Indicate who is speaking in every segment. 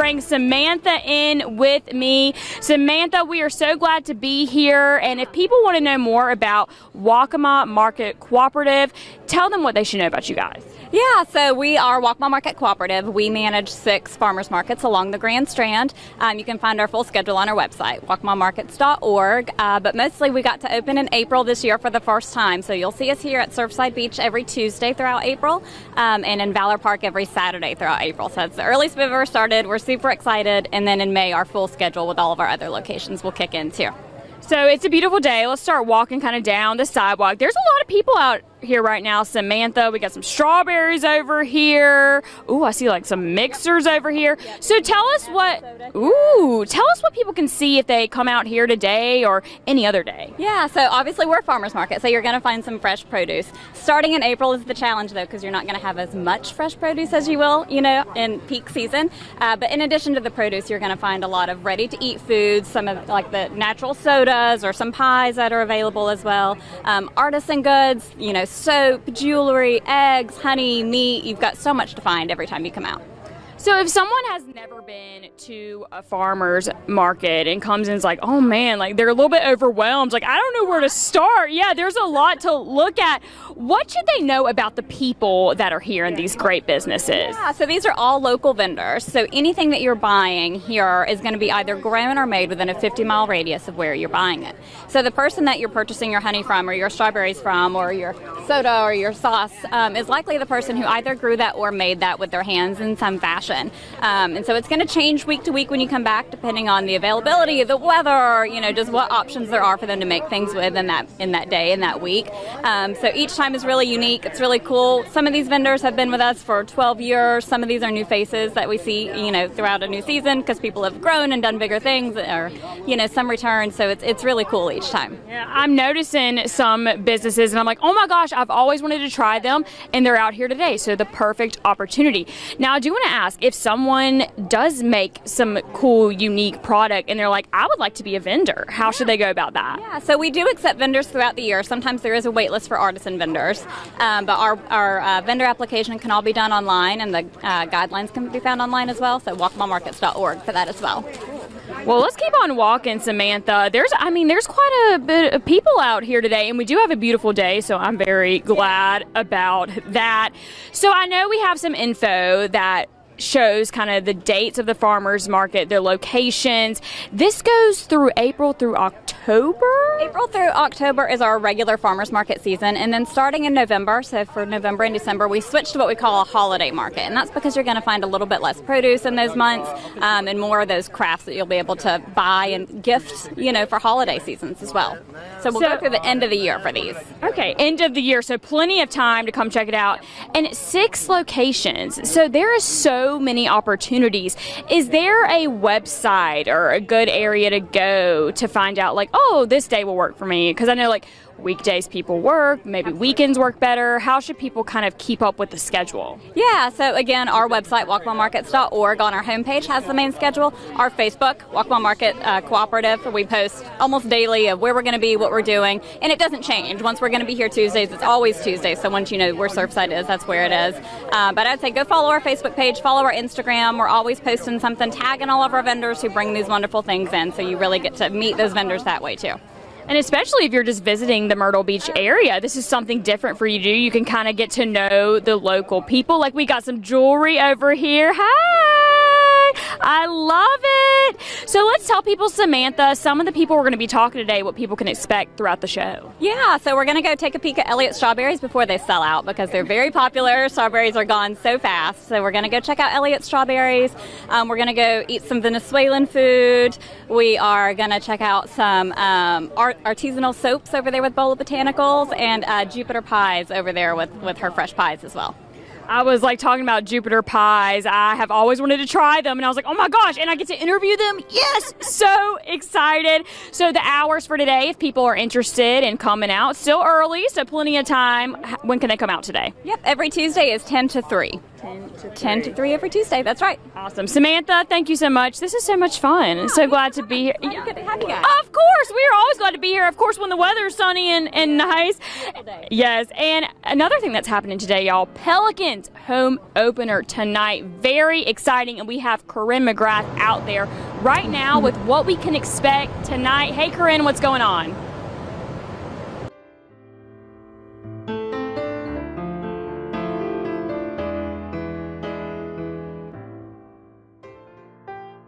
Speaker 1: bring Samatha in with me. Samatha, we are so glad to be here. And if people want to know more about Waccamaw Market Cooperative, tell them what they should know about you guys.
Speaker 2: Yeah, so we are Waccamaw Market Cooperative. We manage 6 farmers markets along the Grand Strand. You can find our full schedule on our website, waccamawmarkets.org. But mostly we got to open in April this year for the first time. So you'll see us here at Surfside Beach every Tuesday throughout April, and in Valor Park every Saturday throughout April. So it's the earliest we've ever started. We're super excited. And then in May, our full schedule with all of our other locations will kick in too.
Speaker 1: So it's a beautiful day. Let's start walking kind of down the sidewalk. There's a lot of people out here right now. Samatha, we got some strawberries over here. Ooh, I see like some mixers over here. So tell us what people can see if they come out here today or any other day.
Speaker 2: Yeah, so obviously we're a farmer's market, so you're going to find some fresh produce. Starting in April is the challenge though, because you're not going to have as much fresh produce as you will, in peak season. But in addition to the produce, you're going to find a lot of ready to eat foods, some of like the natural sodas or some pies that are available as well. Artisan goods, soap, jewelry, eggs, honey, meat. You've got so much to find every time you come out.
Speaker 1: So if someone has never been to a farmer's market and comes in and is like, oh man, like they're a little bit overwhelmed, like I don't know where to start. Yeah, there's a lot to look at. What should they know about the people that are here in these great businesses?
Speaker 2: Yeah, so these are all local vendors. So anything that you're buying here is going to be either grown or made within a 50-mile radius of where you're buying it. So the person that you're purchasing your honey from or your strawberries from or your soda or your sauce is likely the person who either grew that or made that with their hands in some fashion. And so it's going to change week to week when you come back, depending on the availability, the weather, just what options there are for them to make things with in that day, in that week. So each time is really unique. It's really cool. Some of these vendors have been with us for 12 years. Some of these are new faces that we see, throughout a new season because people have grown and done bigger things, or, some return. So it's really cool each time.
Speaker 1: Yeah, I'm noticing some businesses and I'm like, oh my gosh, I've always wanted to try them, and they're out here today. So the perfect opportunity. Now I do want to ask, if someone does make some cool, unique product and they're like, I would like to be a vendor, how should they go about that?
Speaker 2: Yeah, so we do accept vendors throughout the year. Sometimes there is a wait list for artisan vendors, but our vendor application can all be done online, and the guidelines can be found online as well, so waccamawmarkets.org for that as well.
Speaker 1: Well, let's keep on walking, Samatha. There's quite a bit of people out here today, and we do have a beautiful day, so I'm very glad about that. So I know we have some info that shows kind of the dates of the farmers market, their locations. This goes through April through October?
Speaker 2: April through October is our regular farmers market season, and then starting in November, so for November and December, we switch to what we call a holiday market, and that's because you're going to find a little bit less produce in those months, and more of those crafts that you'll be able to buy and gift, for holiday seasons as well. So we'll go through the end of the year for these.
Speaker 1: Okay, end of the year, so plenty of time to come check it out. And 6 locations, so there is so many opportunities. Is there a website or a good area to go to find out, like, oh, this day will work for me? Because I know, like, weekdays people work, maybe weekends work better. How should people kind of keep up with the schedule?
Speaker 2: Yeah, so again, our website, waccamawmarkets.org, on our homepage has the main schedule. Our Facebook, Waccamaw Market Cooperative, we post almost daily of where we're going to be, what we're doing, and it doesn't change. Once we're going to be here Tuesdays, it's always Tuesdays, so once you know where Surfside is, that's where it is. But I'd say go follow our Facebook page, follow our Instagram. We're always posting something, tagging all of our vendors who bring these wonderful things in, so you really get to meet those vendors that way too.
Speaker 1: And especially if you're just visiting the Myrtle Beach area, this is something different for you to do. You can kind of get to know the local people. Like, we got some jewelry over here. Hi! I love it! So let's tell people, Samatha, some of the people we're going to be talking today, what people can expect throughout the show.
Speaker 2: Yeah, so we're going to go take a peek at Elliott's strawberries before they sell out, because they're very popular. Strawberries are gone so fast. So we're going to go check out Elliott's strawberries. We're going to go eat some Venezuelan food. We are going to check out some artisanal soaps over there with Bowl of Botanicals, and Jupiter pies over there with her fresh pies as well.
Speaker 1: I was like talking about Jupiter pies. I have always wanted to try them, and I was like, oh my gosh, and I get to interview them. Yes, so excited. So the hours for today, if people are interested in coming out, still early, so plenty of time. When can they come out today?
Speaker 2: Yep, every Tuesday is 10 to 3. 10 to 3 every Tuesday. That's right.
Speaker 1: Awesome. Samantha, thank you so much. This is so much fun. So glad to be here.
Speaker 2: Good to have you guys.
Speaker 1: Of course. We are always glad to be here. Of course, when the weather's sunny and nice. Yes. And another thing that's happening today, y'all, Pelicans home opener tonight. Very exciting. And we have Corinne McGrath out there right now with what we can expect tonight. Hey, Corinne, what's going on?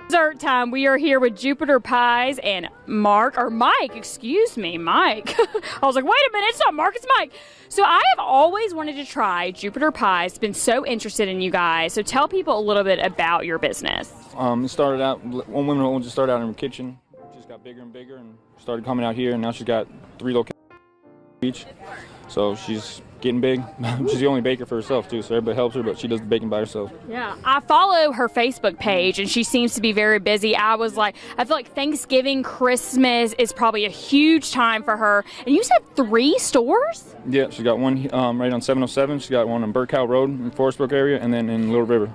Speaker 1: Dessert time. We are here with Jupiter Pies and Mike. I was like, wait a minute, it's not Mark, it's Mike. So I have always wanted to try Jupiter Pies, been so interested in you guys. So tell people a little bit about your business.
Speaker 3: It started out, one woman just started out in her kitchen, just got bigger and bigger and started coming out here, and now she's got 3 locations each. So she's getting big. She's the only baker for herself too, so everybody helps her, but she does the baking by herself.
Speaker 1: Yeah, I follow her Facebook page and she seems to be very busy. I feel like Thanksgiving, Christmas is probably a huge time for her. And you said 3 stores?
Speaker 3: Yeah, she's got one right on 707. She's got one on Burkow Road in Forestbrook area, and then in Little River.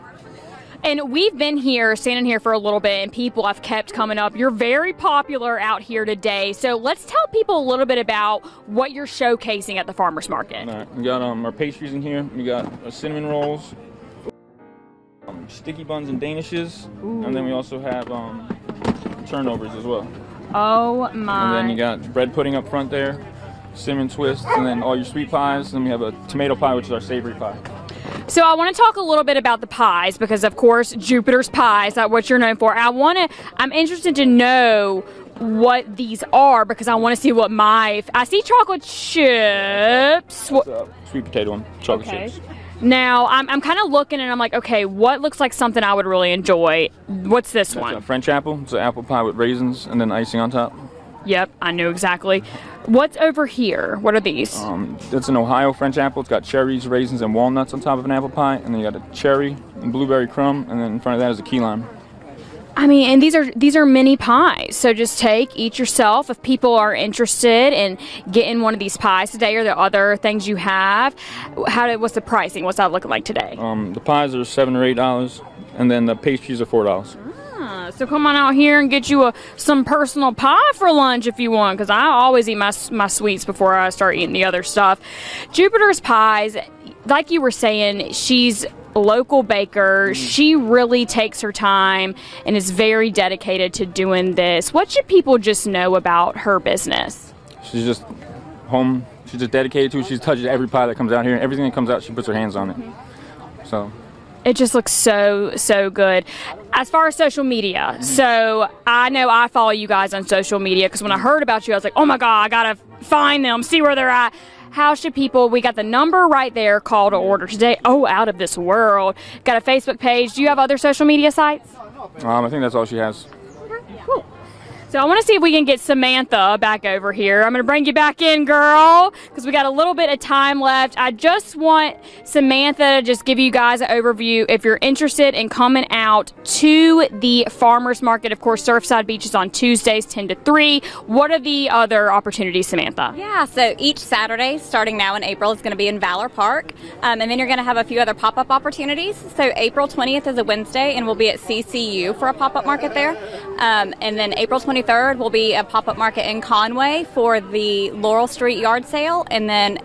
Speaker 1: And we've been here, standing here for a little bit, and people have kept coming up. You're very popular out here today. So let's tell people a little bit about what you're showcasing at the farmers market.
Speaker 3: All right, we got our pastries in here. We got cinnamon rolls, sticky buns and danishes, and then we also have turnovers as well.
Speaker 1: Oh my!
Speaker 3: And then you got bread pudding up front there, cinnamon twists, and then all your sweet pies. And then we have a tomato pie, which is our savory pie.
Speaker 1: So I want to talk a little bit about the pies because, of course, Jupiter's Pies, that's what you're known for. I'm interested to know what these are because I want to see what I see chocolate chips.
Speaker 3: Sweet potato one, chocolate chips.
Speaker 1: Now, I'm kind of looking and I'm like, okay, what looks like something I would really enjoy? What's this one?
Speaker 3: A French apple. It's an apple pie with raisins and then icing on top.
Speaker 1: Yep, I knew exactly. What's over here? What are these?
Speaker 3: It's an Ohio French apple. It's got cherries, raisins, and walnuts on top of an apple pie. And then you got a cherry and blueberry crumb. And then in front of that is a key lime.
Speaker 1: I mean, and these are mini pies. So just eat yourself. If people are interested in getting one of these pies today, or the other things you have, what's the pricing? What's that looking like today?
Speaker 3: The pies are $7 or $8, and then the pastries are $4.
Speaker 1: So come on out here and get you some personal pie for lunch if you want, because I always eat my sweets before I start eating the other stuff. Jupiter's Pies, like you were saying, she's a local baker. She really takes her time and is very dedicated to doing this. What should people just know about her business?
Speaker 3: She's just home. She's just dedicated to it. She touches every pie that comes out here. Everything that comes out, she puts her hands on it. So
Speaker 1: it just looks so good. As far as social media, so I know I follow you guys on social media because when I heard about you, I was like, oh my God, I gotta find them, see where they're at. How should people, we got the number right there, call to order today. Oh, out of this world. Got a Facebook page. Do you have other social media sites?
Speaker 3: I think that's all she has.
Speaker 1: Cool. So I want to see if we can get Samantha back over here. I'm going to bring you back in, girl, because we got a little bit of time left. I just want Samantha to just give you guys an overview. If you're interested in coming out to the farmers market, of course, Surfside Beach is on Tuesdays, 10 to 3. What are the other opportunities, Samantha?
Speaker 2: Yeah, so each Saturday, starting now in April, is going to be in Valor Park. And then you're going to have a few other pop-up opportunities. So April 20th is a Wednesday, and we'll be at CCU for a pop-up market there. And then April 23rd will be a pop-up market in Conway for the Laurel Street yard sale. And then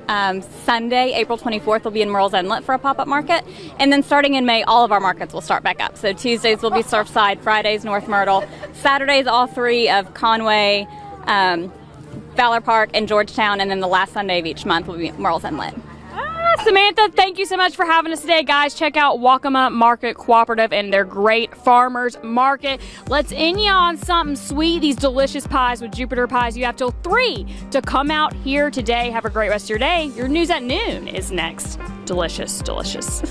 Speaker 2: Sunday, April 24th, will be in Murrells Inlet for a pop-up market. And then starting in May, all of our markets will start back up. So Tuesdays will be Surfside, Fridays North Myrtle, Saturdays all 3 of Conway, Valor Park, and Georgetown. And then the last Sunday of each month will be Murrells Inlet.
Speaker 1: Samantha, thank you so much for having us today, guys. Check out Waccamaw Market Cooperative and their great farmers market. Let's end you on something sweet. These delicious pies with Jupiter Pies. You have till 3 to come out here today. Have a great rest of your day. Your news at noon is next. Delicious, delicious.